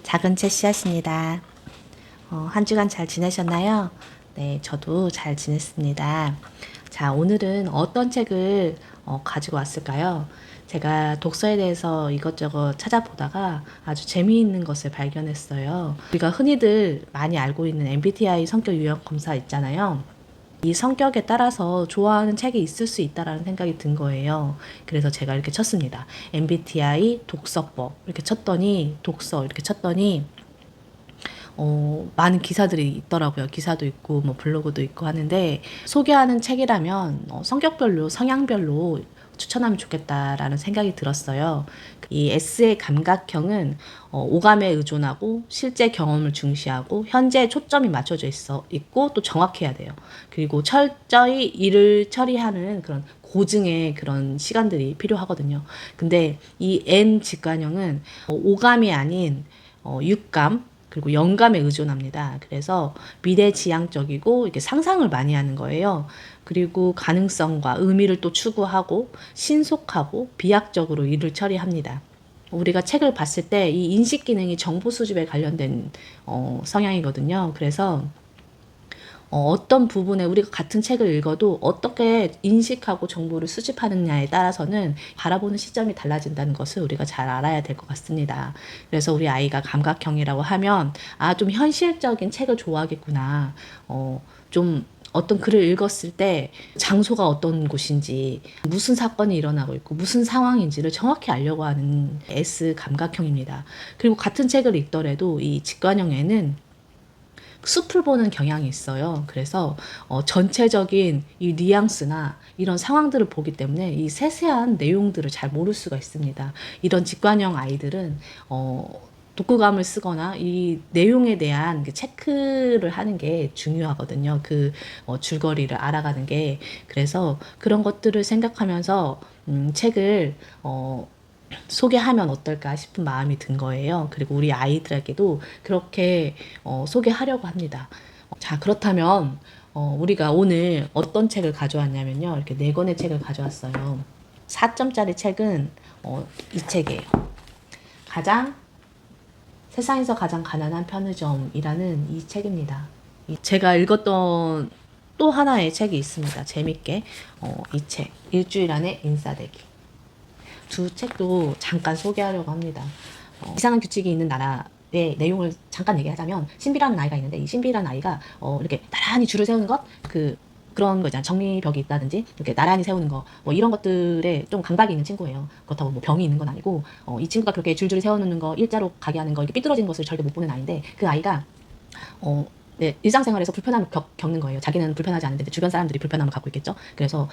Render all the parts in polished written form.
작은 채 씨앗입니다. 한 주간 잘 지내셨나요? 네, 저도 잘 지냈습니다. 자, 오늘은 어떤 책을 가지고 왔을까요? 제가 독서에 대해서 이것저것 찾아보다가 아주 재미있는 것을 발견했어요. 우리가 흔히들 많이 알고 있는 MBTI 성격 유형 검사 있잖아요. 이 성격에 따라서 좋아하는 책이 있을 수 있다라는 생각이 든 거예요. 그래서 제가 이렇게 쳤습니다. MBTI 독서법 이렇게 쳤더니 독서 이렇게 쳤더니 많은 기사들이 있더라고요. 기사도 있고 뭐 블로그도 있고 하는데 소개하는 책이라면 성격별로 성향별로 추천하면 좋겠다라는 생각이 들었어요. 이 S의 감각형은 오감에 의존하고 실제 경험을 중시하고 현재에 초점이 맞춰져 있고 또 정확해야 돼요. 그리고 철저히 일을 처리하는 그런 고증의 그런 시간들이 필요하거든요. 근데 이 N 직관형은 오감이 아닌 육감 그리고 영감에 의존합니다. 그래서 미래지향적이고 이렇게 상상을 많이 하는 거예요. 그리고 가능성과 의미를 또 추구하고 신속하고 비약적으로 일을 처리합니다. 우리가 책을 봤을 때 이 인식 기능이 정보 수집에 관련된 성향이거든요. 그래서 어떤 부분에 우리가 같은 책을 읽어도 어떻게 인식하고 정보를 수집하느냐에 따라서는 바라보는 시점이 달라진다는 것을 우리가 잘 알아야 될 것 같습니다. 그래서 우리 아이가 감각형이라고 하면 좀 현실적인 책을 좋아하겠구나. 좀 어떤 글을 읽었을 때 장소가 어떤 곳인지 무슨 사건이 일어나고 있고 무슨 상황인지를 정확히 알려고 하는 S 감각형입니다. 그리고 같은 책을 읽더라도 이 직관형에는 숲을 보는 경향이 있어요. 그래서 전체적인 이 뉘앙스나 이런 상황들을 보기 때문에 이 세세한 내용들을 잘 모를 수가 있습니다. 이런 직관형 아이들은 독후감을 쓰거나 이 내용에 대한 체크를 하는 게 중요하거든요. 그 줄거리를 알아가는 게. 그래서 그런 것들을 생각하면서 책을 소개하면 어떨까 싶은 마음이 든 거예요. 그리고 우리 아이들에게도 그렇게 소개하려고 합니다. 자, 그렇다면 우리가 오늘 어떤 책을 가져왔냐면요. 이렇게 4권의 책을 가져왔어요. 4점짜리 책은 이 책이에요. 세상에서 가장 가난한 편의점이라는 이 책입니다. 제가 읽었던 또 하나의 책이 있습니다. 재밌게 이 책, 일주일 안에 인싸되기. 두 책도 잠깐 소개하려고 합니다. 이상한 규칙이 있는 나라의 내용을 잠깐 얘기하자면 신비라는 아이가 있는데 이 신비라는 아이가 이렇게 나란히 줄을 세우는 것 그런 거 있잖아요. 정리벽이 있다든지 이렇게 나란히 세우는 거 뭐 이런 것들에 좀 강박이 있는 친구예요. 그렇다고 뭐 병이 있는 건 아니고 이 친구가 그렇게 줄줄이 세워놓는 거 일자로 가게 하는 거 이렇게 삐뚤어진 것을 절대 못 보는 아이인데 그 아이가 네, 일상생활에서 불편함을 겪는 거예요. 자기는 불편하지 않은데 주변 사람들이 불편함을 갖고 있겠죠. 그래서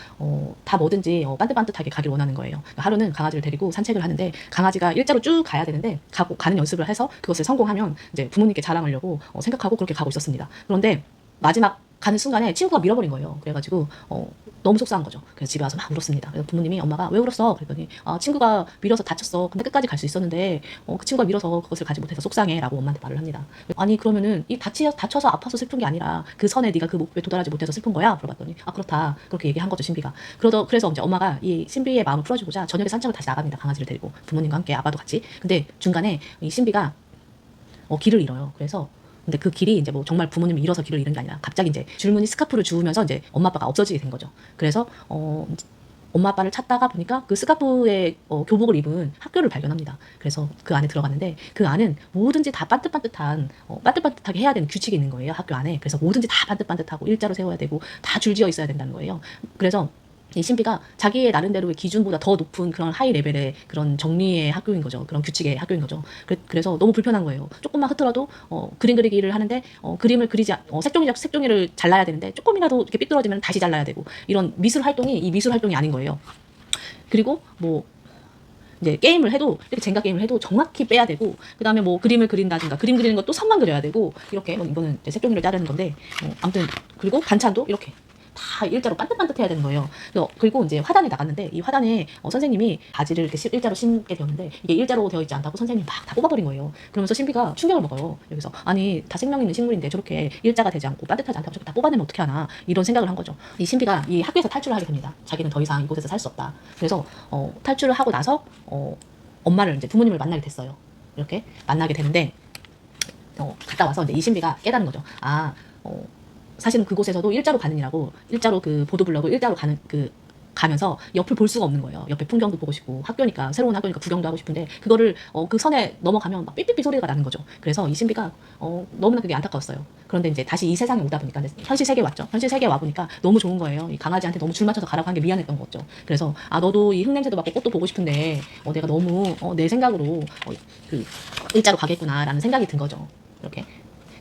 다 뭐든지 반듯반듯하게 가길 원하는 거예요. 그러니까 하루는 강아지를 데리고 산책을 하는데 강아지가 일자로 쭉 가야 되는데 가는 연습을 해서 그것을 성공하면 이제 부모님께 자랑하려고 생각하고 그렇게 가고 있었습니다. 그런데 마지막 가는 순간에 친구가 밀어버린 거예요. 그래가지고 너무 속상한 거죠. 그래서 집에 와서 막 울었습니다. 그래서 부모님이 엄마가 왜 울었어? 그랬더니 친구가 밀어서 다쳤어. 근데 끝까지 갈 수 있었는데 그 친구가 밀어서 그것을 가지 못해서 속상해라고 엄마한테 말을 합니다. 아니 그러면은 이 다쳐서 아파서 슬픈 게 아니라 그 선에 네가 그 목표에 도달하지 못해서 슬픈 거야? 물어봤더니 그렇다. 그렇게 얘기한 거죠 신비가. 그래서 이제 엄마가 이 신비의 마음을 풀어주고자 저녁에 산책을 다시 나갑니다. 강아지를 데리고 부모님과 함께 아빠도 같이. 근데 중간에 이 신비가 길을 잃어요. 그래서 근데 그 길이 이제 뭐 정말 부모님이 잃어서 길을 잃은 게 아니라 갑자기 이제 줄무늬 스카프를 주우면서 이제 엄마 아빠가 없어지게 된 거죠. 그래서 엄마 아빠를 찾다가 보니까 그 스카프에 교복을 입은 학교를 발견합니다. 그래서 그 안에 들어갔는데 그 안은 뭐든지 다 반듯반듯하게 해야 되는 규칙이 있는 거예요. 학교 안에. 그래서 뭐든지 다 반듯반듯하고 일자로 세워야 되고 다 줄지어 있어야 된다는 거예요. 그래서 이 신비가 자기의 나름대로의 기준보다 더 높은 그런 하이 레벨의 그런 정리의 학교인 거죠. 그런 규칙의 학교인 거죠. 그래서 너무 불편한 거예요. 조금만 흐트러도 그림 그리기를 하는데 그림을 그리지 색종이를 잘라야 되는데 조금이라도 이렇게 삐뚤어지면 다시 잘라야 되고 이런 미술 활동이 아닌 거예요. 그리고 뭐 이제 게임을 해도 이렇게 젠가 게임을 해도 정확히 빼야 되고 그다음에 뭐 그림을 그린다든가 그림 그리는 것도 선만 그려야 되고 이렇게 이거는 이제 색종이를 자르는 건데 아무튼 그리고 반찬도 이렇게 다 일자로 반듯반듯해야 되는 거예요. 그리고 이제 화단에 나갔는데 이 화단에 선생님이 바지를 이렇게 일자로 신게 되었는데 이게 일자로 되어 있지 않다고 선생님이 막 다 뽑아버린 거예요. 그러면서 신비가 충격을 먹어요. 여기서 아니 다 생명 있는 식물인데 저렇게 일자가 되지 않고 반듯하지 않다고 저렇게 다 뽑아내면 어떻게 하나 이런 생각을 한 거죠. 이 신비가 이 학교에서 탈출을 하게 됩니다. 자기는 더 이상 이곳에서 살 수 없다. 그래서 탈출을 하고 나서 엄마를 이제 부모님을 만나게 됐어요. 이렇게 만나게 되는데 갔다 와서 이제 이신비가 깨달은 거죠. 사실은 그곳에서도 일자로 가는 이라고, 일자로 그 보도블럭을 일자로 가는 가면서 옆을 볼 수가 없는 거예요. 옆에 풍경도 보고 싶고, 학교니까, 새로운 학교니까 구경도 하고 싶은데, 그거를, 그 선에 넘어가면 막 삐삐삐 소리가 나는 거죠. 그래서 이신비가, 너무나 그게 안타까웠어요. 그런데 이제 다시 이 세상에 오다 보니까, 현실 세계에 왔죠. 현실 세계에 와보니까 너무 좋은 거예요. 이 강아지한테 너무 줄 맞춰서 가라고 한 게 미안했던 거죠. 그래서, 너도 이 흙냄새도 맡고 꽃도 보고 싶은데, 내가 너무, 내 생각으로, 일자로 가겠구나라는 생각이 든 거죠. 이렇게.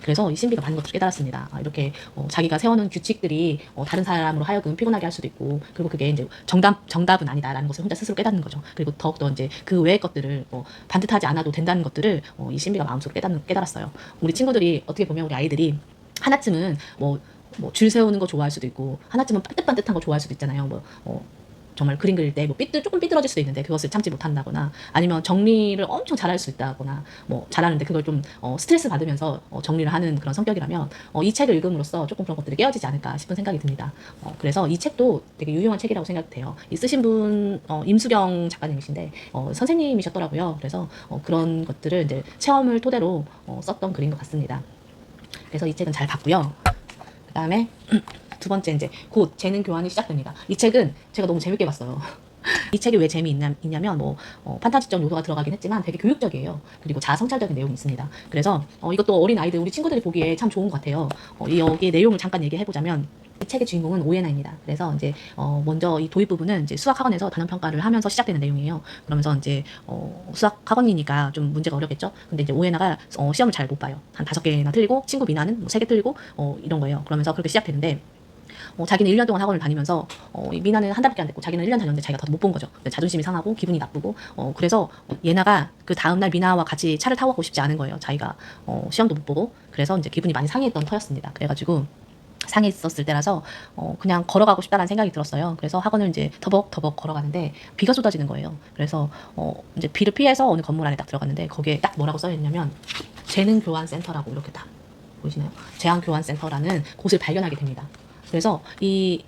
그래서 이 신비가 많은 것들을 깨달았습니다. 이렇게 자기가 세워놓은 규칙들이 다른 사람으로 하여금 피곤하게 할 수도 있고, 그리고 그게 이제 정답은 아니다라는 것을 혼자 스스로 깨닫는 거죠. 그리고 더욱더 이제 그 외의 것들을 반듯하지 않아도 된다는 것들을 이 신비가 마음속으로 깨달았어요. 우리 친구들이 어떻게 보면 우리 아이들이 하나쯤은 줄 세우는 거 좋아할 수도 있고, 하나쯤은 반듯반듯한 거 좋아할 수도 있잖아요. 정말 그림 그릴 때 조금 삐뚤어질 수도 있는데 그것을 참지 못한다거나, 아니면 정리를 엄청 잘할 수 있다거나, 잘하는데 그걸 좀 스트레스 받으면서 정리를 하는 그런 성격이라면 이 책을 읽음으로써 조금 그런 것들이 깨어지지 않을까 싶은 생각이 듭니다. 그래서 이 책도 되게 유용한 책이라고 생각돼요. 이 쓰신 분 임수경 작가님이신데 선생님이셨더라고요. 그래서 그런 것들을 이제 체험을 토대로 썼던 글인 것 같습니다. 그래서 이 책은 잘 봤고요. 그 다음에 두 번째, 이제 곧 재능 교환이 시작됩니다. 이 책은 제가 너무 재밌게 봤어요. 이 책이 왜 재미있냐면 판타지적 요소가 들어가긴 했지만 되게 교육적이에요. 그리고 자아 성찰적인 내용이 있습니다. 그래서 이것도 어린 아이들, 우리 친구들이 보기에 참 좋은 것 같아요. 여기에 내용을 잠깐 얘기해보자면, 이 책의 주인공은 오예나입니다. 그래서 이제 먼저 이 도입 부분은 이제 수학 학원에서 단원 평가를 하면서 시작되는 내용이에요. 그러면서 이제 수학 학원이니까 좀 문제가 어렵겠죠. 근데 이제 오예나가 시험을 잘 못 봐요. 한 5개나 틀리고, 친구 미나는 3개 틀리고 이런 거예요. 그러면서 그렇게 시작되는데, 자기는 1년 동안 학원을 다니면서 미나는 한 달밖에 안 됐고 자기는 1년 다녔는데 자기가 더 못 본 거죠. 자존심이 상하고 기분이 나쁘고, 그래서 예나가 그 다음날 미나와 같이 차를 타고 가고 싶지 않은 거예요. 자기가 시험도 못 보고. 그래서 이제 기분이 많이 상해했던 터였습니다. 그래가지고 상했었을 때라서 그냥 걸어가고 싶다라는 생각이 들었어요. 그래서 학원을 이제 더벅더벅 걸어가는데 비가 쏟아지는 거예요. 그래서 이제 비를 피해서 어느 건물 안에 딱 들어갔는데, 거기에 딱 뭐라고 써있냐면 재능교환센터라고 이렇게 딱 보이시나요? 재능교환센터라는 곳을 발견하게 됩니다. 그래서 이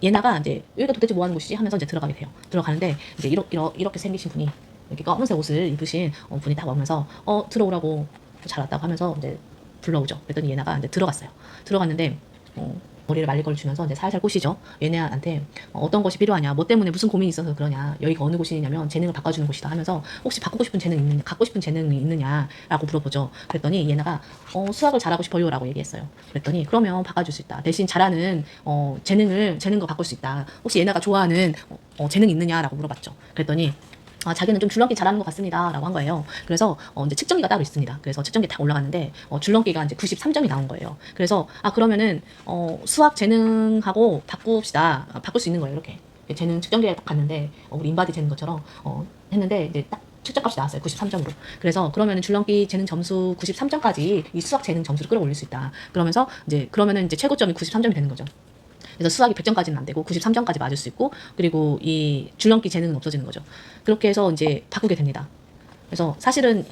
예나가 이제 여기가 도대체 뭐 하는 곳이지 하면서 이제 들어가게 돼요. 들어가는데 이제 이렇게 생기신 분이, 이렇게 검은색 옷을 입으신 분이 딱 오면서 들어오라고, 잘 왔다고 하면서 이제 불러오죠. 그랬더니 예나가 이제 들어갔어요. 들어갔는데 머리를 말릴 걸 주면서 이제 살살 꼬시죠. 얘네한테 어떤 것이 필요하냐, 뭐 때문에 무슨 고민이 있어서 그러냐, 여기가 어느 곳이냐면 재능을 바꿔주는 곳이다 하면서, 혹시 바꾸고 싶은 재능이 있느냐, 갖고 싶은 재능이 있느냐라고 물어보죠. 그랬더니 얘네가 수학을 잘하고 싶어요라고 얘기했어요. 그랬더니 그러면 바꿔줄 수 있다. 대신 잘하는 재능거 바꿀 수 있다. 혹시 얘네가 좋아하는 재능이 있느냐라고 물어봤죠. 그랬더니 자기는 좀 줄넘기 잘하는 것 같습니다 라고 한 거예요. 그래서 이제 측정기가 따로 있습니다. 그래서 측정기 딱 올라갔는데 줄넘기가 이제 93점이 나온 거예요. 그래서 그러면은 수학 재능하고 바꿉시다. 바꿀 수 있는 거예요. 이렇게 재능 측정기에 딱 갔는데 우리 인바디 재는 것처럼 했는데 이제 딱 측정값이 나왔어요. 93점으로. 그래서 그러면은 줄넘기 재능 점수 93점까지 이 수학 재능 점수를 끌어올릴 수 있다. 그러면서 그러면은 이제 최고점이 93점이 되는 거죠. 그래서 수학이 100점까지는 안 되고 93점까지 맞을 수 있고, 그리고 이 줄넘기 재능은 없어지는 거죠. 그렇게 해서 이제 바꾸게 됩니다. 그래서 사실은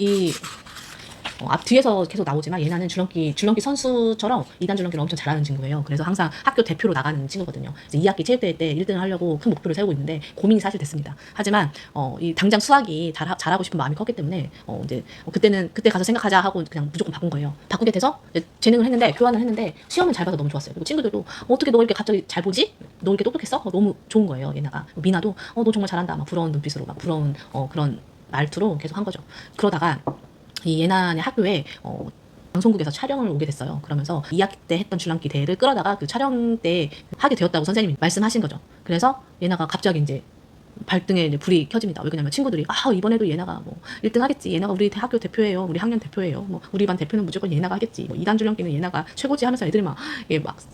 앞 뒤에서 계속 나오지만 예나는 줄넘기 선수처럼 2단 줄넘기를 엄청 잘하는 친구예요. 그래서 항상 학교 대표로 나가는 친구거든요. 그래서 2학기 체육대회 때 1등을 하려고 큰 목표를 세우고 있는데 고민이 사실 됐습니다. 하지만 이 당장 수학이 잘하고 싶은 마음이 컸기 때문에 이제 그때 가서 생각하자 하고 그냥 무조건 바꾼 거예요. 바꾸게 돼서 재능을 했는데, 교환을 했는데 시험을 잘 봐서 너무 좋았어요. 그리고 친구들도 어떻게 너 이렇게 갑자기 잘 보지? 너 이렇게 똑똑했어? 너무 좋은 거예요. 예나가. 미나도 너 정말 잘한다. 막 부러운 눈빛으로, 막 부러운 그런 말투로 계속 한 거죠. 그러다가 이 예나의 학교에 방송국에서 촬영을 오게 됐어요. 그러면서 2학기 때 했던 줄넘기 대회를 끌어다가 그 촬영 때 하게 되었다고 선생님이 말씀하신 거죠. 그래서 예나가 갑자기 이제 발등에 이제 불이 켜집니다. 왜 그러냐면 친구들이 이번에도 예나가 1등 하겠지. 예나가 우리 학교 대표예요. 우리 학년 대표예요. 우리 반 대표는 무조건 예나가 하겠지. 2단 줄넘기는 예나가 최고지 하면서 애들이 막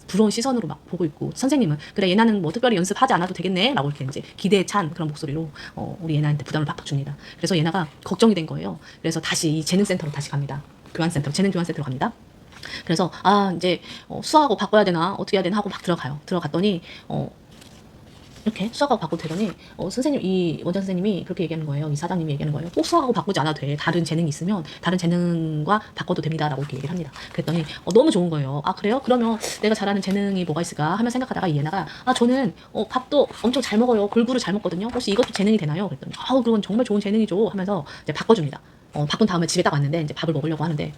부러운 시선으로 막 보고 있고, 선생님은 그래 얘나는 특별히 연습하지 않아도 되겠네 라고 이렇게 이제 기대에 찬 그런 목소리로 우리 예나한테 부담을 팍팍 줍니다. 그래서 예나가 걱정이 된 거예요. 그래서 다시 이 재능센터로 다시 갑니다. 재능 교환센터로 갑니다. 그래서 이제 수학하고 바꿔야 되나 어떻게 해야 되나 하고 막 들어갔더니 이렇게 수학하고 바꾸고 되더니 이 원장 선생님이 그렇게 얘기하는 거예요. 이 사장님이 얘기하는 거예요. 꼭 수학하고 바꾸지 않아도 돼. 다른 재능이 있으면 다른 재능과 바꿔도 됩니다라고 이렇게 얘기를 합니다. 그랬더니 너무 좋은 거예요. 그래요? 그러면 내가 잘하는 재능이 뭐가 있을까 하며 생각하다가 이 예나가 저는 밥도 엄청 잘 먹어요. 골고루 잘 먹거든요. 혹시 이것도 재능이 되나요? 그랬더니 그건 정말 좋은 재능이죠 하면서 이제 바꿔줍니다. 바꾼 다음에 집에 딱 왔는데 이제 밥을 먹으려고 하는데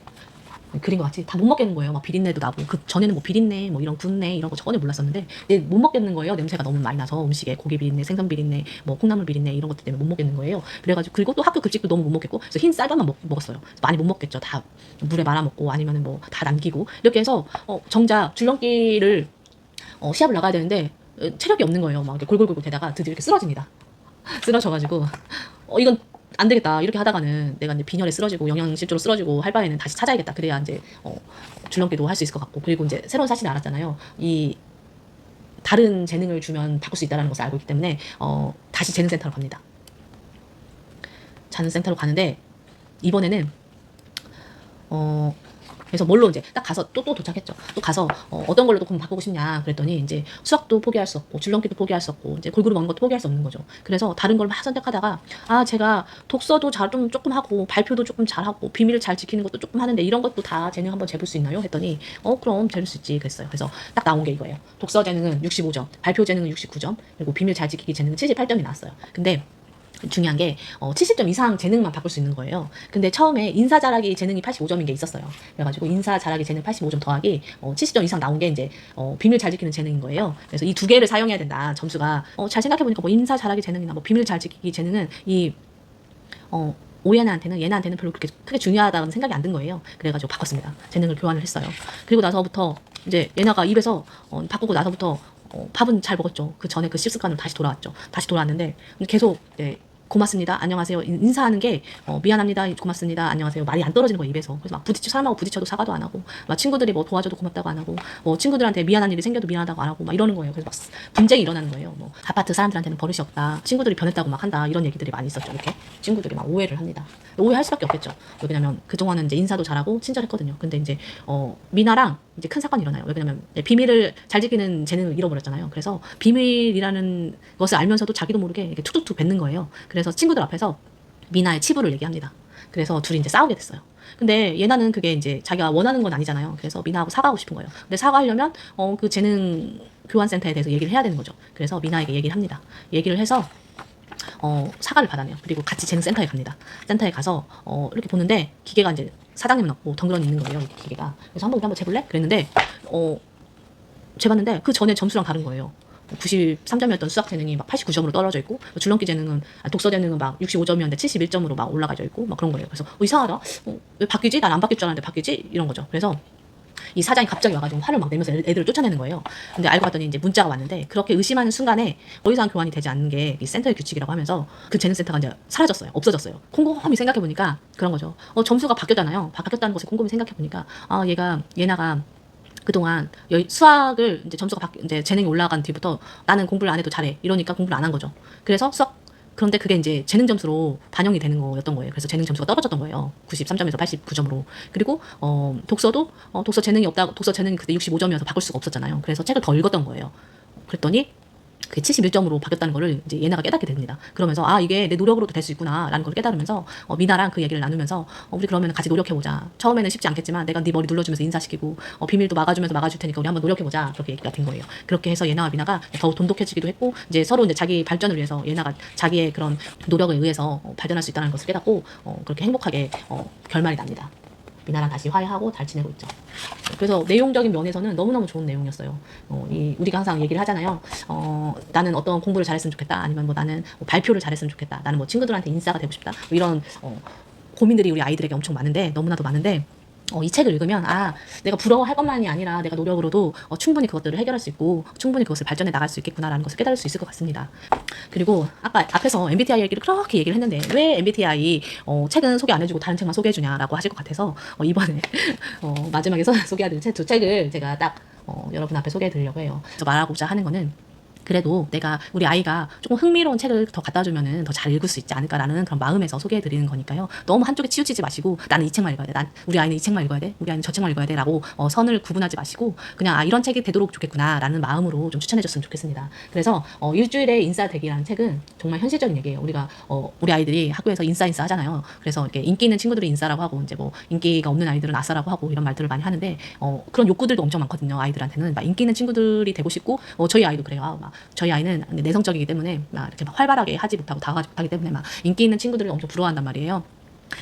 그린 것 같이 다 못 먹겠는 거예요. 막 비린내도 나고 그 전에는 뭐 비린내 뭐 이런 군내 이런 거 전혀 몰랐었는데 이제 못 먹겠는 거예요. 냄새가 너무 많이 나서 음식에 고기 비린내, 생선 비린내, 뭐 콩나물 비린내 이런 것들 때문에 못 먹겠는 거예요. 그래가지고 그리고 또 학교 급식도 너무 못 먹겠고 그래서 흰 쌀밥만 먹었어요. 많이 못 먹겠죠. 다 물에 말아 먹고 아니면은 뭐 다 남기고 이렇게 해서 정작 줄넘기를 시합을 나가야 되는데 체력이 없는 거예요. 막 이렇게 골골골 대다가 드디어 이렇게 쓰러집니다. 쓰러져가지고 이건 안 되겠다. 이렇게 하다가는 내가 이제 빈혈에 쓰러지고 영양실조로 쓰러지고 할 바에는 다시 찾아야겠다. 그래야 이제 줄넘기도 할 수 있을 것 같고 그리고 이제 새로운 사실을 알았잖아요. 이 다른 재능을 주면 바꿀 수 있다는 것을 알고 있기 때문에 다시 재능센터로 갑니다. 재능센터로 가는데 이번에는 그래서 뭘로 이제 딱 가서 또 도착했죠. 또 가서 어떤 걸로 좀 바꾸고 싶냐 그랬더니 이제 수학도 포기할 수 없고 줄넘기도 포기할 수 없고 이제 골고루 먹는 것도 포기할 수 없는 거죠. 그래서 다른 걸 막 선택하다가 제가 독서도 조금 하고 발표도 조금 잘하고 비밀을 잘 지키는 것도 조금 하는데 이런 것도 다 재능 한번 재볼 수 있나요? 했더니 그럼 재볼 수 있지 그랬어요. 그래서 딱 나온 게 이거예요. 독서 재능은 65점, 발표 재능은 69점, 그리고 비밀 잘 지키기 재능은 78점이 나왔어요. 근데 중요한 게 70점 이상 재능만 바꿀 수 있는 거예요. 근데 처음에 인사 잘하기 재능이 85점인 게 있었어요. 그래가지고 인사 잘하기 재능 85점 더하기 70점 이상 나온 게 이제 비밀 잘 지키는 재능인 거예요. 그래서 이 두 개를 사용해야 된다. 점수가 잘 생각해보니까 뭐 인사 잘하기 재능이나 뭐 비밀 잘 지키기 재능은 이 얘네한테는 별로 그렇게 크게 중요하다는 생각이 안 든 거예요. 그래가지고 바꿨습니다. 재능을 교환을 했어요. 그리고 나서부터 이제 얘네가 입에서 바꾸고 나서부터 밥은 잘 먹었죠. 그 전에 그 식습관으로 다시 돌아왔죠. 다시 돌아왔는데 계속 고맙습니다. 안녕하세요. 인사하는 게 미안합니다. 고맙습니다. 안녕하세요. 말이 안 떨어지는 거예요, 입에서. 그래서 막 사람하고 부딪혀도 사과도 안 하고, 막 친구들이 뭐 도와줘도 고맙다고 안 하고, 뭐 친구들한테 미안한 일이 생겨도 미안하다고 안 하고, 막 이러는 거예요. 그래서 막 분쟁이 일어나는 거예요. 뭐 아파트 사람들한테는 버릇이 없다. 친구들이 변했다고 막 한다. 이런 얘기들이 많이 있었죠. 이렇게 친구들이 막 오해를 합니다. 오해할 수밖에 없겠죠. 왜냐면 그동안은 이제 인사도 잘하고 친절했거든요. 근데 이제 미나랑 이제 큰 사건이 일어나요. 왜냐면 비밀을 잘 지키는 재능을 잃어버렸잖아요. 그래서 비밀이라는 것을 알면서도 자기도 모르게 이렇게 툭툭툭 뱉는 거예요. 그래서 친구들 앞에서 미나의 치부를 얘기합니다. 그래서 둘이 이제 싸우게 됐어요. 근데 예나는 그게 이제 자기가 원하는 건 아니잖아요. 그래서 미나하고 사과하고 싶은 거예요. 근데 사과하려면 그 재능 교환센터에 대해서 얘기를 해야 되는 거죠. 그래서 미나에게 얘기를 합니다. 얘기를 해서 사과를 받아내요. 그리고 같이 재능센터에 갑니다. 센터에 가서 이렇게 보는데 기계가 이제 사장님은 없고 덩그러니 있는 거예요. 이렇게 기계가. 그래서 우리 한번 재볼래? 그랬는데 재봤는데 그 전에 점수랑 다른 거예요. 93점이었던 수학 재능이 막 89점으로 떨어져 있고 줄넘기 재능은 독서 재능은 막 65점이었는데 71점으로 막 올라가져 있고 막 그런 거예요. 그래서 이상하다. 왜 바뀌지? 난 안 바뀔 줄 알았는데 바뀌지? 이런 거죠. 그래서 이 사장이 갑자기 와가지고 화를 막 내면서 애들을 쫓아내는 거예요. 근데 알고 봤더니 이제 문자가 왔는데 그렇게 의심하는 순간에 더 이상 교환이 되지 않는 게 이 센터의 규칙이라고 하면서 그 재능센터가 이제 사라졌어요. 없어졌어요. 곰곰이 생각해보니까 그런 거죠. 점수가 바뀌었잖아요. 바뀌었다는 것을 곰곰이 생각해보니까 얘나가 그동안 수학을 이제 점수가 이제 재능이 올라간 뒤부터 나는 공부를 안 해도 잘해 이러니까 공부를 안 한 거죠. 그래서 그런데 그게 이제 재능 점수로 반영이 되는 거였던 거예요. 그래서 재능 점수가 떨어졌던 거예요. 93점에서 89점으로. 그리고 독서도 독서 재능이 그때 65점이어서 바꿀 수가 없었잖아요. 그래서 책을 더 읽었던 거예요. 그랬더니 그게 71점으로 바뀌었다는 거를 이제 얘네가 깨닫게 됩니다. 그러면서 이게 내 노력으로도 될 수 있구나라는 걸 깨달으면서 미나랑 그 얘기를 나누면서 우리 그러면 같이 노력해보자. 처음에는 쉽지 않겠지만 내가 네 머리 눌러주면서 인사시키고 비밀도 막아주면서 막아줄 테니까 우리 한번 노력해보자. 그렇게 얘기가 된 거예요. 그렇게 해서 얘나와 미나가 더 돈독해지기도 했고 이제 서로 이제 자기 발전을 위해서 얘나가 자기의 그런 노력에 의해서 발전할 수 있다는 것을 깨닫고 그렇게 행복하게 결말이 납니다. 미나랑 다시 화해하고 잘 지내고 있죠. 그래서 내용적인 면에서는 너무너무 좋은 내용이었어요. 우리가 항상 얘기를 하잖아요. 나는 어떤 공부를 잘했으면 좋겠다. 아니면 뭐 나는 뭐 발표를 잘했으면 좋겠다. 나는 뭐 친구들한테 인싸가 되고 싶다. 뭐 이런 고민들이 우리 아이들에게 엄청 많은데 너무나도 많은데 이 책을 읽으면 내가 부러워할 것만이 아니라 내가 노력으로도 충분히 그것들을 해결할 수 있고 충분히 그것을 발전해 나갈 수 있겠구나라는 것을 깨달을 수 있을 것 같습니다. 그리고 아까 앞에서 MBTI 얘기를 그렇게 얘기를 했는데 왜 MBTI 책은 소개 안 해주고 다른 책만 소개해주냐라고 하실 것 같아서 이번에 마지막에 소개해드릴 두 책을 제가 딱 여러분 앞에 소개해드리려고 해요. 그래서 말하고자 하는 거는 그래도 우리 아이가 조금 흥미로운 책을 더 갖다 주면은 더 잘 읽을 수 있지 않을까라는 그런 마음에서 소개해 드리는 거니까요. 너무 한쪽에 치우치지 마시고 나는 이 책만 읽어야 돼. 우리 아이는 이 책만 읽어야 돼. 우리 아이는 저 책만 읽어야 돼라고 선을 구분하지 마시고 그냥 이런 책이 되도록 좋겠구나라는 마음으로 좀 추천해 줬으면 좋겠습니다. 그래서 일주일에 인싸되기라는 책은 정말 현실적인 얘기예요. 우리가 우리 아이들이 학교에서 인싸 하잖아요. 그래서 이렇게 인기 있는 친구들이 인싸라고 하고 이제 뭐 인기가 없는 아이들은 아싸라고 하고 이런 말들을 많이 하는데 그런 욕구들도 엄청 많거든요. 아이들한테는 막 인기 있는 친구들이 되고 싶고 저희 아이도 그래요. 막 저희 아이는 내성적이기 때문에 막 이렇게 막 활발하게 하지 못하고 다가가지 못하기 때문에 막 인기 있는 친구들을 엄청 부러워한단 말이에요.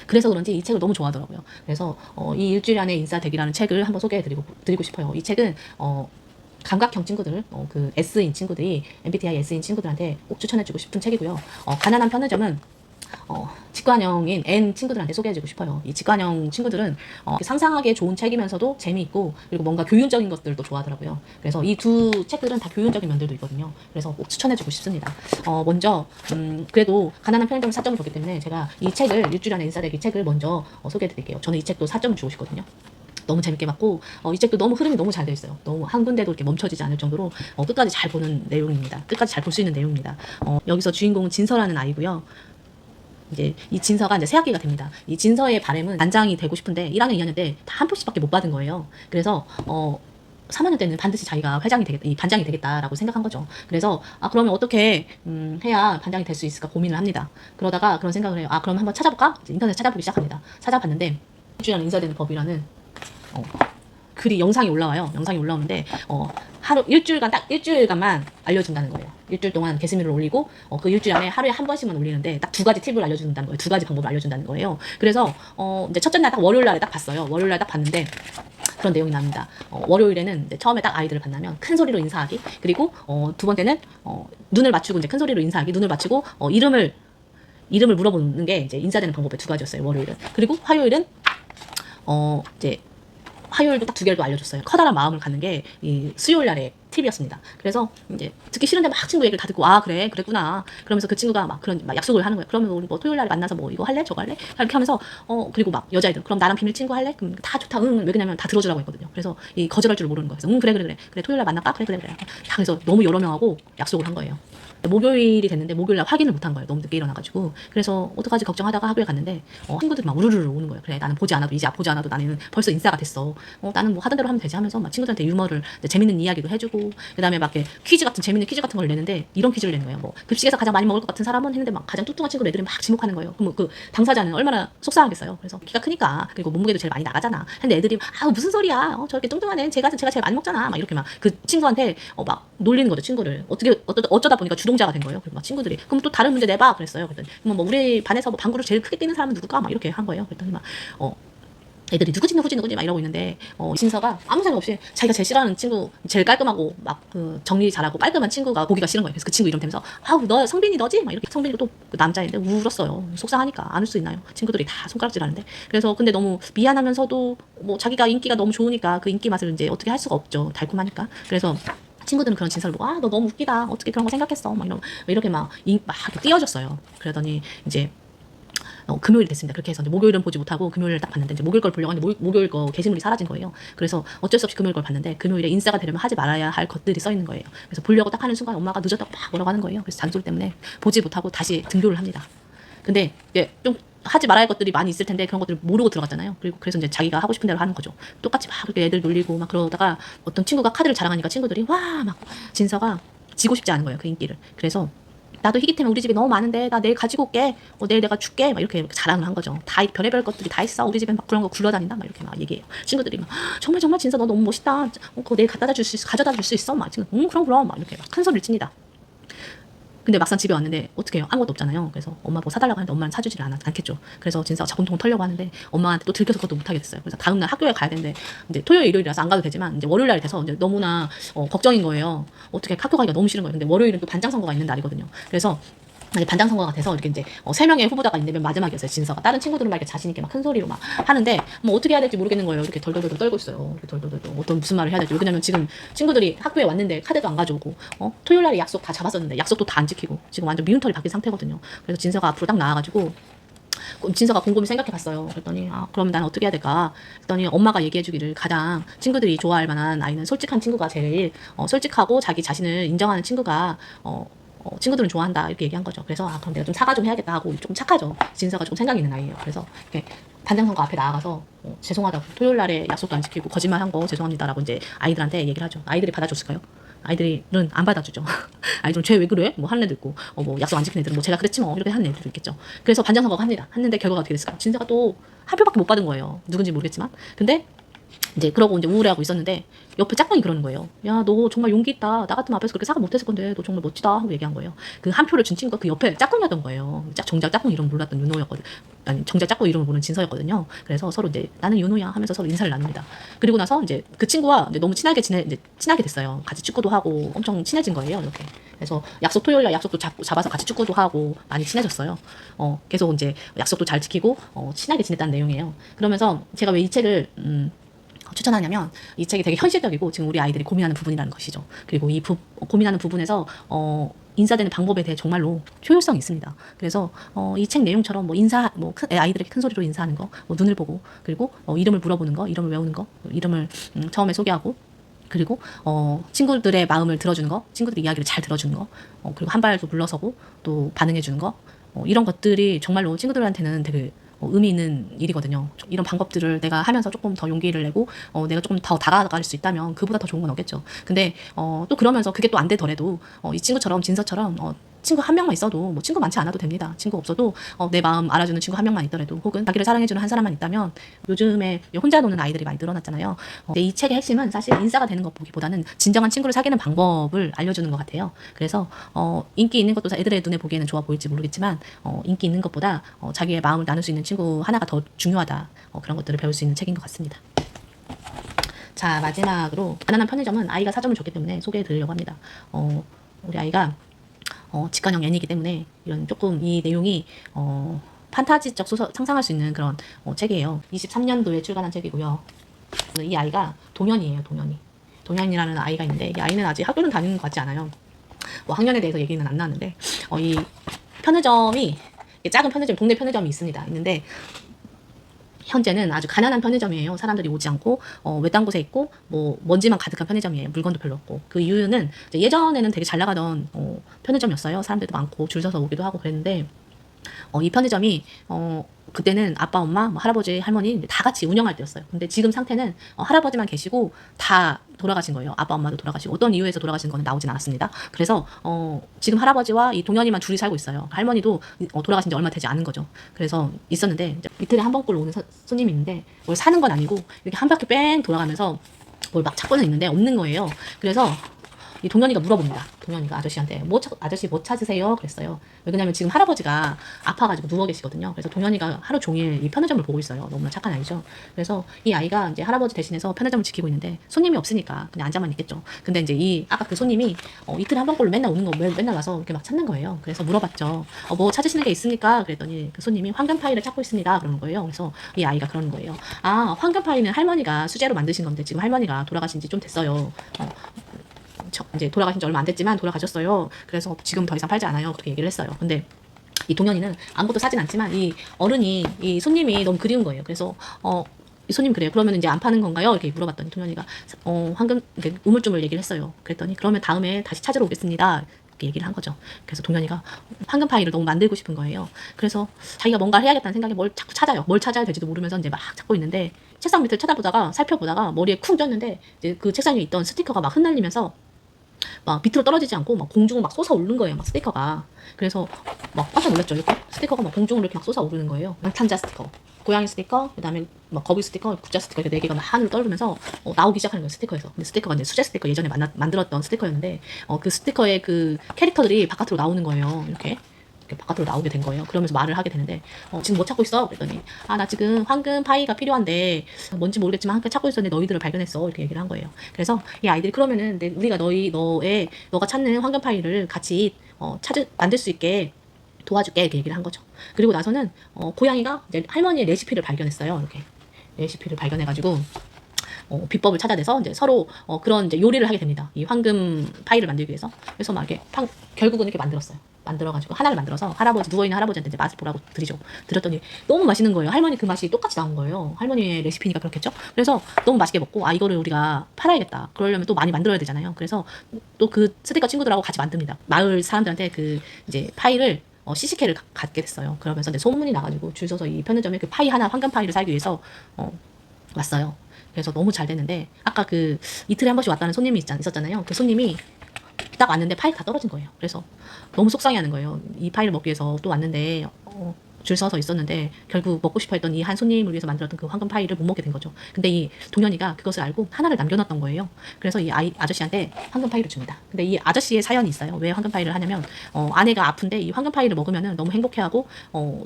그래서 그런지 이 책을 너무 좋아하더라고요. 그래서 이 일주일 안에 인싸되기라는 책을 한번 소개해드리고 싶어요. 이 책은 감각형 친구들, 그 S인 친구들이 MBTI S인 친구들한테 꼭 추천해주고 싶은 책이고요. 가난한 편의점은 직관형인 N 친구들한테 소개해주고 싶어요. 이 직관형 친구들은 상상하기에 좋은 책이면서도 재미있고 그리고 뭔가 교훈적인 것들도 좋아하더라고요. 그래서 이 두 책들은 다 교훈적인 면들도 있거든요. 그래서 꼭 추천해주고 싶습니다. 먼저 그래도 가난한 편의점 4점을 줬기 때문에 제가 이 책을 일주일 안에 인싸되기 책을 먼저 소개해드릴게요. 저는 이 책도 4점을 주고 싶거든요. 너무 재밌게 봤고 이 책도 너무 흐름이 너무 잘 되어 있어요. 너무 한 군데도 이렇게 멈춰지지 않을 정도로 끝까지 잘 보는 내용입니다. 끝까지 잘 볼 수 있는 내용입니다. 여기서 주인공은 진서라는 아이고요. 이제 이 진서가 이제 새학기가 됩니다. 이 진서의 바람은 반장이 되고 싶은데 1학년, 2학년 때 다 한 표씩밖에 못 받은 거예요. 그래서 3학년 때는 반드시 자기가 회장이 되겠다, 이 반장이 되겠다라고 생각한 거죠. 그래서 그러면 어떻게 해야 반장이 될 수 있을까 고민을 합니다. 그러다가 그런 생각을 해요. 그럼 한번 찾아볼까? 인터넷 찾아보기 시작합니다. 찾아봤는데 일주일 안에 인사되는 법이라는 글이 영상이 올라와요. 영상이 올라오는데 하루 일주일간만 알려준다는 거예요. 일주일 동안 게시물을 올리고 그 일주일 안에 하루에 한 번씩만 올리는데 딱 2가지 팁을 알려준다는 거예요. 2가지 방법을 알려준다는 거예요. 그래서 이제 첫째 날 딱 월요일 날에 딱 봤어요. 월요일 날 딱 봤는데 그런 내용이 납니다. 월요일에는 이제 처음에 딱 아이들을 만나면 큰 소리로 인사하기, 그리고 두 번째는 눈을 맞추고 이제 큰 소리로 인사하기, 눈을 맞추고 이름을 물어보는 게 이제 인사되는 방법의 2가지였어요. 월요일은. 그리고 화요일은 이제 화요일도 딱 2개를 또 알려줬어요. 커다란 마음을 갖는 게 이 수요일 날의 팁이었습니다. 그래서 이제 듣기 싫은데 막 친구 얘기를 다 듣고 그래 그랬구나. 그러면서 그 친구가 막 그런 약속을 하는 거예요. 그러면 우리 뭐 토요일 날에 만나서 뭐 이거 할래 저거 할래 이렇게 하면서 그리고 막 여자애들 그럼 나랑 비밀 친구 할래? 그럼 다 좋다. 왜 그러냐면 다 들어주라고 했거든요. 그래서 이 거절할 줄 모르는 거예요. 그래서 그래 토요일 날 만날까? 그래 다 그래서 너무 여러 명하고 약속을 한 거예요. 목요일이 됐는데 목요일 날 확인을 못 한 거예요. 너무 늦게 일어나가지고. 그래서 어떡하지 걱정하다가 학교에 갔는데 친구들이 막 우르르 오는 거예요. 그래 나는 보지 않아도 나는 벌써 인싸가 됐어. 나는 뭐 하던 대로 하면 되지 하면서 막 친구들한테 유머를 재밌는 이야기도 해주고 그다음에 막 재밌는 퀴즈 같은 걸 내는데 이런 퀴즈를 내는 거예요. 뭐 급식에서 가장 많이 먹을 것 같은 사람은 했는데 막 가장 뚱뚱한 친구들 애들이 막 지목하는 거예요. 그럼 그 당사자는 얼마나 속상하겠어요. 그래서 키가 크니까 그리고 몸무게도 제일 많이 나가잖아. 근데 애들이 무슨 소리야? 저렇게 뚱뚱한 애는 제가 제일 많이 먹잖아. 막 이렇게 막 그 친구한테 막 놀리는 거죠. 친구를 어쩌다 보니까 주동자가 된 거예요. 그리고 막 친구들이 그럼 또 다른 문제 내봐 그랬어요. 그랬더니 뭐 우리 반에서 뭐 방구를 제일 크게 끼는 사람은 누굴까? 막 이렇게 한 거예요. 그랬더니 막 애들이 누구지 막 이러고 있는데 진서가 아무 생각 없이 자기가 제일 싫어하는 친구, 제일 깔끔하고 막 그 정리 잘하고 깔끔한 친구가 보기가 싫은 거예요. 그래서 그 친구 이름 대면서 너 성빈이 너지? 막 이렇게 성빈이가 또 그 남자인데 울었어요. 속상하니까 안 울 수 있나요? 친구들이 다 손가락질하는데 그래서 근데 너무 미안하면서도 뭐 자기가 인기가 너무 좋으니까 그 인기 맛을 이제 어떻게 할 수가 없죠. 달콤하니까. 그래서 친구들은 그런 진서를 보고 너 너무 웃기다. 어떻게 그런 거 생각했어? 막 이렇게 막 띄워줬어요. 그러더니 이제 금요일이 됐습니다. 그렇게 해서 이제 목요일은 보지 못하고 금요일을 딱 봤는데 이제 목요일 걸 보려고 하는데 목요일 거 게시물이 사라진 거예요. 그래서 어쩔 수 없이 금요일 걸 봤는데 금요일에 인싸가 되려면 하지 말아야 할 것들이 써 있는 거예요. 그래서 보려고 딱 하는 순간 엄마가 늦었다고 막 뭐라고 하는 거예요. 그래서 잔소리 때문에 보지 못하고 다시 등교를 합니다. 근데 좀 하지 말아야 할 것들이 많이 있을 텐데 그런 것들을 모르고 들어갔잖아요. 그래서 이제 자기가 하고 싶은 대로 하는 거죠. 똑같이 막 그렇게 애들 놀리고 막 그러다가 어떤 친구가 카드를 자랑하니까 친구들이 막 진서가 지고 싶지 않은 거예요. 그 인기를. 그래서 나도 희귀템이 우리 집에 너무 많은데 나 내일 가지고 올게. 내일 내가 줄게. 막 이렇게 자랑을 한 거죠. 다 별의별 것들이 다 있어. 우리 집에 막 그런 거 굴러다닌다. 막 이렇게 막 얘기해요. 친구들이 막 정말 진짜 너 너무 멋있다. 그거 내일 가져다 줄 수 있어? 막 지금 그럼 막 이렇게 막 큰 소리를 칩니다. 근데 막상 집에 왔는데 어떻게 해요? 아무것도 없잖아요. 그래서 엄마 뭐 사달라고 하는데 엄마는 사주질 않겠죠. 그래서 진짜 자본통 털려고 하는데 엄마한테 또 들켜서 그것도 못하게 됐어요. 그래서 다음날 학교에 가야 되는데 이제 토요일 일요일이라서 안 가도 되지만 이제 월요일 날이 돼서 이제 너무나 걱정인 거예요. 어떻게 학교 가기가 너무 싫은 거예요. 근데 월요일은 또 반장 선거가 있는 날이거든요. 그래서 반장 선거가 돼서 이렇게 이제 3명의 후보자가 있는데 맨 마지막이었어요. 진서가. 다른 친구들은 막 이렇게 자신 있게 막 큰 소리로 막 하는데 뭐 어떻게 해야 될지 모르겠는 거예요. 이렇게 덜덜덜 떨고 있어요. 이렇게 덜덜덜 무슨 말을 해야 될지. 왜냐면 지금 친구들이 학교에 왔는데 카드도 안 가져오고 토요일 날에 약속 다 잡았었는데 약속도 다 안 지키고 지금 완전 미운 털이 박힌 상태거든요. 그래서 진서가 앞으로 딱 나와가지고 진서가 곰곰이 생각해 봤어요. 그랬더니 그러면 난 어떻게 해야 될까? 그랬더니 엄마가 얘기해 주기를 가장 친구들이 좋아할 만한 아이는 솔직한 친구가 제일 솔직하고 자기 자신을 인정하는 친구가 친구들은 좋아한다 이렇게 얘기한 거죠. 그래서 그럼 내가 좀 사과 좀 해야겠다 하고 조금 착하죠. 진서가 좀 생각이 있는 아이예요. 그래서 이렇게 반장 선거 앞에 나아가서 죄송하다고 토요일 날에 약속도 안 지키고 거짓말한 거 죄송합니다라고 이제 아이들한테 얘기를 하죠. 아이들이 받아줬을까요? 아이들은 안 받아주죠. 아이들은 쟤 왜 그래? 뭐 하는 애도 있고 뭐 약속 안 지키는 애들은 뭐 제가 그랬지 뭐 이렇게 하는 애들도 있겠죠. 그래서 반장 선거가 합니다. 했는데 결과가 어떻게 됐을까요? 진서가 또 한 표밖에 못 받은 거예요. 누군지 모르겠지만. 근데 이제 그러고 이제 우울해하고 있었는데 옆에 짝꿍이 그러는 거예요. 야, 너 정말 용기 있다. 나 같으면 앞에서 그렇게 사과 못했을 건데 너 정말 멋지다 하고 얘기한 거예요. 그 한 표를 준 친구가 그 옆에 짝꿍이었던 거예요. 정작 짝꿍 이름 몰랐던 윤호였거든. 아니 정작 짝꿍 이름을 모르는 진서였거든요. 그래서 서로 이제 나는 윤호야 하면서 서로 인사를 나눕니다. 그리고 나서 이제 그 친구와 이제 너무 이제 친하게 됐어요. 같이 축구도 하고 엄청 친해진 거예요. 이렇게. 그래서 토요일 날 약속도 잡아서 같이 축구도 하고 많이 친해졌어요. 계속 이제 약속도 잘 지키고 친하게 지냈다는 내용이에요. 그러면서 제가 왜 이 책을 추천하냐면 이 책이 되게 현실적이고 지금 우리 아이들이 고민하는 부분이라는 것이죠. 그리고 이 고민하는 부분에서 인사되는 방법에 대해 정말로 효율성이 있습니다. 그래서 이 책 내용처럼 뭐 아이들에게 큰 소리로 인사하는 거, 뭐 눈을 보고 그리고 이름을 물어보는 거, 이름을 외우는 거, 이름을 처음에 소개하고 그리고 친구들의 마음을 들어주는 거, 친구들의 이야기를 잘 들어주는 거, 그리고 한 발도 물러서고 또 반응해 주는 거, 이런 것들이 정말로 친구들한테는 되게 의미 있는 일이거든요. 이런 방법들을 내가 하면서 조금 더 용기를 내고 내가 조금 더 다가갈 수 있다면 그보다 더 좋은 건 없겠죠. 근데 또 그러면서 그게 또 안 되더라도 이 친구처럼 진서처럼 친구 한 명만 있어도 뭐 친구 많지 않아도 됩니다. 친구 없어도 내 마음 알아주는 친구 한 명만 있더라도 혹은 자기를 사랑해주는 한 사람만 있다면 요즘에 혼자 노는 아이들이 많이 늘어났잖아요. 근데 이 책의 핵심은 사실 인싸가 되는 것 보기보다는 진정한 친구를 사귀는 방법을 알려주는 것 같아요. 그래서 인기 있는 것도 애들의 눈에 보기에는 좋아 보일지 모르겠지만 인기 있는 것보다 자기의 마음을 나눌 수 있는 친구 하나가 더 중요하다. 그런 것들을 배울 수 있는 책인 것 같습니다. 자, 마지막으로 가난한 편의점은 아이가 사점을 줬기 때문에 소개해 드리려고 합니다. 우리 아이가 직관형 N이기 때문에 이런 조금 이 내용이 판타지적 상상할 수 있는 그런 책이에요. 23년도에 출간한 책이고요. 이 아이가 동현이에요. 동현이라는 아이가 있는데 이 아이는 아직 학교는 다니는 것 같지 않아요. 뭐 학년에 대해서 얘기는 안 나왔는데 이 편의점이 작은 편의점, 동네 편의점이 있는데 현재는 아주 가난한 편의점이에요. 사람들이 오지 않고 외딴 곳에 있고 뭐 먼지만 가득한 편의점이에요. 물건도 별로 없고. 그 이유는 예전에는 되게 잘 나가던 편의점이었어요. 사람들도 많고 줄 서서 오기도 하고 그랬는데 이 편의점이 그때는 아빠, 엄마, 뭐 할아버지, 할머니 다 같이 운영할 때였어요. 근데 지금 상태는 할아버지만 계시고 다 돌아가신 거예요. 아빠, 엄마도 돌아가시고 어떤 이유에서 돌아가신 거는 나오진 않았습니다. 그래서 지금 할아버지와 이 동현이만 둘이 살고 있어요. 할머니도 돌아가신 지 얼마 되지 않은 거죠. 그래서 있었는데 이틀에 한 번꼴 오는 손님이 있는데 뭘 사는 건 아니고 이렇게 한 바퀴 뺑 돌아가면서 뭘 막 찾고는 있는데 없는 거예요. 그래서 이 동현이가 물어봅니다. 동현이가 아저씨한테 아저씨 뭐 찾으세요? 그랬어요. 왜냐면 지금 할아버지가 아파가지고 누워 계시거든요. 그래서 동현이가 하루 종일 이 편의점을 보고 있어요. 너무나 착한 아이죠. 그래서 이 아이가 이제 할아버지 대신해서 편의점을 지키고 있는데 손님이 없으니까 그냥 앉아만 있겠죠. 근데 이제 아까 그 손님이 이틀에 한 번꼴로 맨날 오는 거 맨날 와서 이렇게 막 찾는 거예요. 그래서 물어봤죠. 뭐 찾으시는 게 있습니까? 그랬더니 그 손님이 황금 파이를 찾고 있습니다. 그러는 거예요. 그래서 이 아이가 그러는 거예요. 아, 황금 파이는 할머니가 수제로 만드신 건데 지금 할머니가 돌아가신 지 좀 됐어요. 이제 돌아가신 지 얼마 안 됐지만 돌아가셨어요. 그래서 지금 더 이상 팔지 않아요. 그렇게 얘기를 했어요. 근데 이 동현이는 아무것도 사진 않지만 이 어른이 이 손님이 너무 그리운 거예요. 그래서 이 손님 그래요. 그러면 이제 안 파는 건가요? 이렇게 물어봤더니 동현이가 황금 이렇게 우물쭈물 얘기를 했어요. 그랬더니 그러면 다음에 다시 찾으러 오겠습니다. 이렇게 얘기를 한 거죠. 그래서 동현이가 황금 파이를 너무 만들고 싶은 거예요. 그래서 자기가 뭔가를 해야겠다는 생각에 뭘 자꾸 찾아요. 뭘 찾아야 될지도 모르면서 이제 막 찾고 있는데 책상 밑을 살펴보다가 머리에 쿵 쪘는데 이제 그 책상에 있던 스티커가 막 흩날리면서 막 밑으로 떨어지지 않고 막 공중을 막 솟아오르는 거예요. 막 스티커가. 그래서 막 깜짝 놀랐죠. 이렇게 스티커가 막 공중으로 이렇게 막 솟아오르는 거예요. 낭탄자 스티커, 고양이 스티커, 그다음에 막 거북이 스티커, 구자 스티커 이렇게 4개가 막 하늘로 떨면서 나오기 시작하는 거예요. 스티커에서. 근데 스티커가 이제 수제 스티커 예전에 만들었던 스티커였는데 그 스티커의 그 캐릭터들이 바깥으로 나오는 거예요. 이렇게 바깥으로 나오게 된 거예요. 그러면서 말을 하게 되는데 지금 뭐 찾고 있어? 그랬더니 나 지금 황금 파이가 필요한데 뭔지 모르겠지만 함께 찾고 있었는데 너희들을 발견했어. 이렇게 얘기를 한 거예요. 그래서 이 아이들이 그러면은 우리가 너가 찾는 황금 파이를 같이 만들 수 있게 도와줄게. 이렇게 얘기를 한 거죠. 그리고 나서는 고양이가 이제 할머니의 레시피를 발견했어요. 이렇게 레시피를 발견해가지고 비법을 찾아내서 이제 서로 그런 이제 요리를 하게 됩니다. 이 황금 파이를 만들기 위해서. 그래서 막 이렇게 결국은 이렇게 만들어가지고 하나를 만들어서 누워있는 할아버지한테 이제 맛을 보라고 드렸더니 너무 맛있는 거예요. 할머니 그 맛이 똑같이 나온 거예요. 할머니의 레시피니까 그렇겠죠. 그래서 너무 맛있게 먹고 이거를 우리가 팔아야겠다. 그러려면 또 많이 만들어야 되잖아요. 그래서 또 그 스티커 친구들하고 같이 만듭니다. 마을 사람들한테 그 이제 파이를 시식회를 갖게 됐어요. 그러면서 이제 소문이 나가지고 줄 서서 이 편의점에 그 파이 하나 황금 파이를 사기 위해서 왔어요. 그래서 너무 잘 됐는데 아까 그 이틀에 한 번씩 왔다는 손님이 있었잖아요. 그 손님이 딱 왔는데 파이가 다 떨어진 거예요. 그래서 너무 속상해하는 거예요. 이 파이를 먹기 위해서 또 왔는데 줄 서서 있었는데 결국 먹고 싶어 했던 이 한 손님을 위해서 만들었던 그 황금 파이를 못 먹게 된 거죠. 근데 이 동현이가 그것을 알고 하나를 남겨놨던 거예요. 그래서 이 아저씨한테 황금 파이를 줍니다. 근데 이 아저씨의 사연이 있어요. 왜 황금 파이를 하냐면 아내가 아픈데 이 황금 파이를 먹으면 너무 행복해하고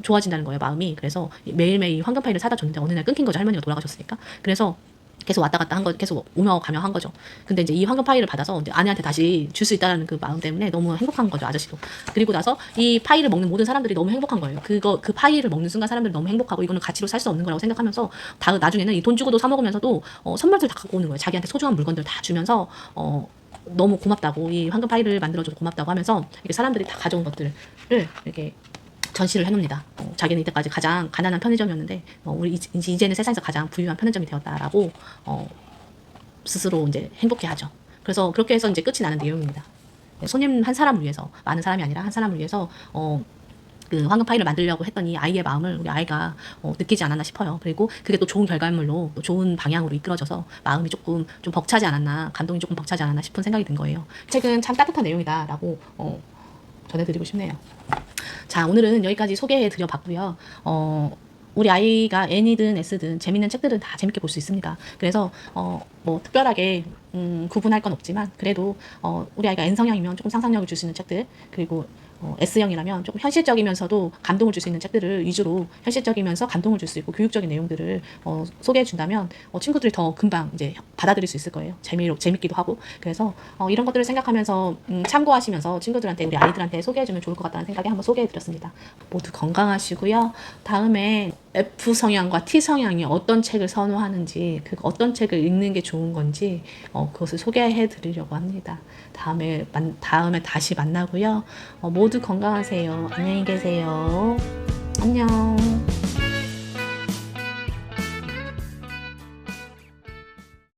좋아진다는 거예요, 마음이. 그래서 매일매일 황금 파이를 사다 줬는데 어느 날 끊긴 거죠, 할머니가 돌아가셨으니까. 그래서 계속 왔다 갔다 한 거, 계속 오며 가며 한 거죠. 근데 이제 이 황금 파이를 받아서 이제 아내한테 다시 줄 수 있다는 그 마음 때문에 너무 행복한 거죠, 아저씨도. 그리고 나서 이 파이를 먹는 모든 사람들이 너무 행복한 거예요. 그 파이를 먹는 순간 사람들이 너무 행복하고 이거는 가치로 살 수 없는 거라고 생각하면서 나중에는 이 돈 주고도 사 먹으면서도 선물들 다 갖고 오는 거예요. 자기한테 소중한 물건들 다 주면서 너무 고맙다고, 이 황금 파이를 만들어줘서 고맙다고 하면서 이렇게 사람들이 다 가져온 것들을 이렇게 전시를 해놉니다. 자기는 이때까지 가장 가난한 편의점이었는데 이제는 세상에서 가장 부유한 편의점이 되었다라고 스스로 이제 행복해하죠. 그래서 그렇게 해서 이제 끝이 나는 내용입니다. 손님 한 사람을 위해서, 많은 사람이 아니라 한 사람을 위해서 그 황금 파이를 만들려고 했던 이 아이의 마음을 우리 아이가 느끼지 않았나 싶어요. 그리고 그게 또 좋은 결과물로 또 좋은 방향으로 이끌어져서 마음이 조금 좀 벅차지 않았나, 감동이 조금 벅차지 않았나 싶은 생각이 든 거예요. 책은 참 따뜻한 내용이다라고 전해드리고 싶네요. 자, 오늘은 여기까지 소개해 드려 봤고요. 우리 아이가 N이든 S든 재밌는 책들은 다 재밌게 볼 수 있습니다. 그래서 뭐 특별하게 구분할 건 없지만 그래도 우리 아이가 N 성향이면 조금 상상력을 줄 수 있는 책들, 그리고 S형이라면 조금 현실적이면서도 감동을 줄 수 있는 책들을 위주로, 현실적이면서 감동을 줄 수 있고 교육적인 내용들을 소개해 준다면 친구들이 더 금방 이제 받아들일 수 있을 거예요. 재밌기도 하고. 그래서 이런 것들을 생각하면서 참고하시면서 친구들한테, 우리 아이들한테 소개해 주면 좋을 것 같다는 생각에 한번 소개해 드렸습니다. 모두 건강하시고요. 다음에 F 성향과 T 성향이 어떤 책을 선호하는지, 그 어떤 책을 읽는 게 좋은 건지 그것을 소개해 드리려고 합니다. 다음에 다시 만나고요. 모두 건강하세요. 안녕히 계세요. 안녕.